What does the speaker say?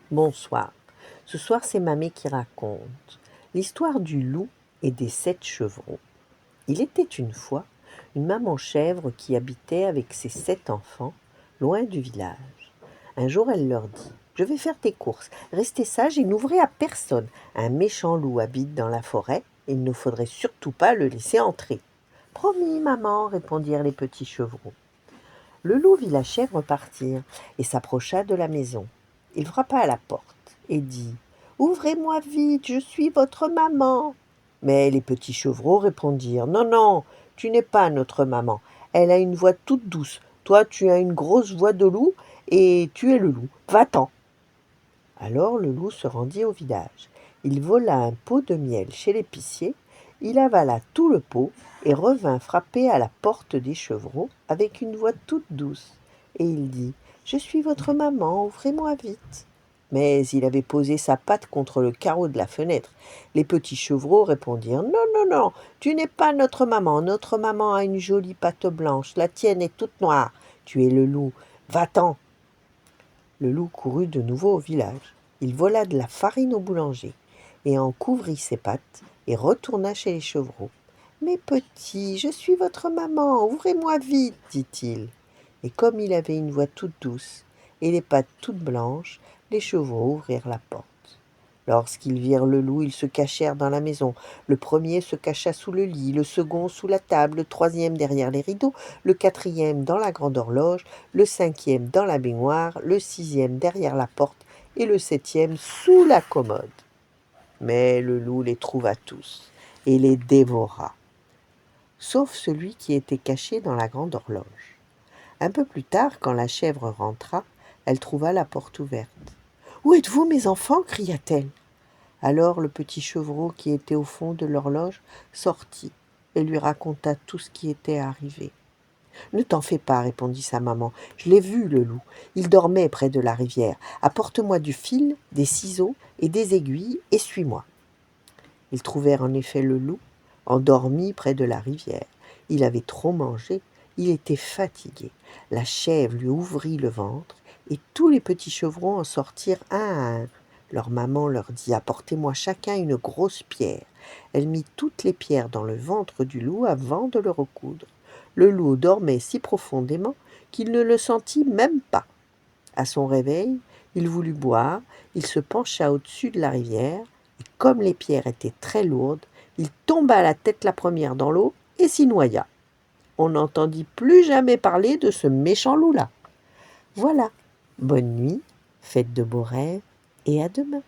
Bonsoir. Ce soir, c'est Mamé qui raconte l'histoire du loup et des 7 chevrons. Il était une fois une maman chèvre qui habitait avec ses 7 enfants, loin du village. Un jour, elle leur dit: «Je vais faire tes courses. Restez sages et n'ouvrez à personne. Un méchant loup habite dans la forêt. Il ne faudrait surtout pas le laisser entrer.» «Promis, maman», répondirent les petits chevrons. Le loup vit la chèvre partir et s'approcha de la maison. Il frappa à la porte et dit: «Ouvrez-moi vite, je suis votre maman.» Mais les petits chevreaux répondirent: «Non, non, tu n'es pas notre maman. Elle a une voix toute douce. Toi, tu as une grosse voix de loup et tu es le loup. Va-t'en.» Alors le loup se rendit au village. Il vola un pot de miel chez l'épicier, il avala tout le pot et revint frapper à la porte des chevrons avec une voix toute douce. Et il dit: «Je suis votre maman, ouvrez-moi vite.» Mais il avait posé sa patte contre le carreau de la fenêtre. Les petits chevreaux répondirent: «Non, non, non, tu n'es pas notre maman. Notre maman a une jolie patte blanche, la tienne est toute noire. Tu es le loup, va-t'en.» Le loup courut de nouveau au village. Il vola de la farine au boulanger, et en couvrit ses pattes, et retourna chez les chevreaux. «Mes petits, je suis votre maman, ouvrez-moi vite», dit-il. Et comme il avait une voix toute douce, et les pattes toutes blanches, les chevreaux ouvrirent la porte. Lorsqu'ils virent le loup, ils se cachèrent dans la maison. Le premier se cacha sous le lit, le second sous la table, le troisième derrière les rideaux, le quatrième dans la grande horloge, le cinquième dans la baignoire, le sixième derrière la porte et le septième sous la commode. Mais le loup les trouva tous et les dévora, sauf celui qui était caché dans la grande horloge. Un peu plus tard, quand la chèvre rentra, elle trouva la porte ouverte. « Où êtes-vous, mes enfants ?» cria-t-elle. Alors le petit chevreau qui était au fond de l'horloge sortit et lui raconta tout ce qui était arrivé. « Ne t'en fais pas, répondit sa maman, je l'ai vu, le loup. Il dormait près de la rivière. Apporte-moi du fil, des ciseaux et des aiguilles et suis-moi. » Ils trouvèrent en effet le loup, endormi près de la rivière. Il avait trop mangé, il était fatigué. La chèvre lui ouvrit le ventre et tous les petits chevrons en sortirent un à un. Leur maman leur dit: «Apportez-moi chacun une grosse pierre.» Elle mit toutes les pierres dans le ventre du loup avant de le recoudre. Le loup dormait si profondément qu'il ne le sentit même pas. À son réveil, il voulut boire, il se pencha au-dessus de la rivière, et comme les pierres étaient très lourdes, il tomba la tête la première dans l'eau et s'y noya. On n'entendit plus jamais parler de ce méchant loup-là. Voilà, bonne nuit, faites de beaux rêves, et à demain.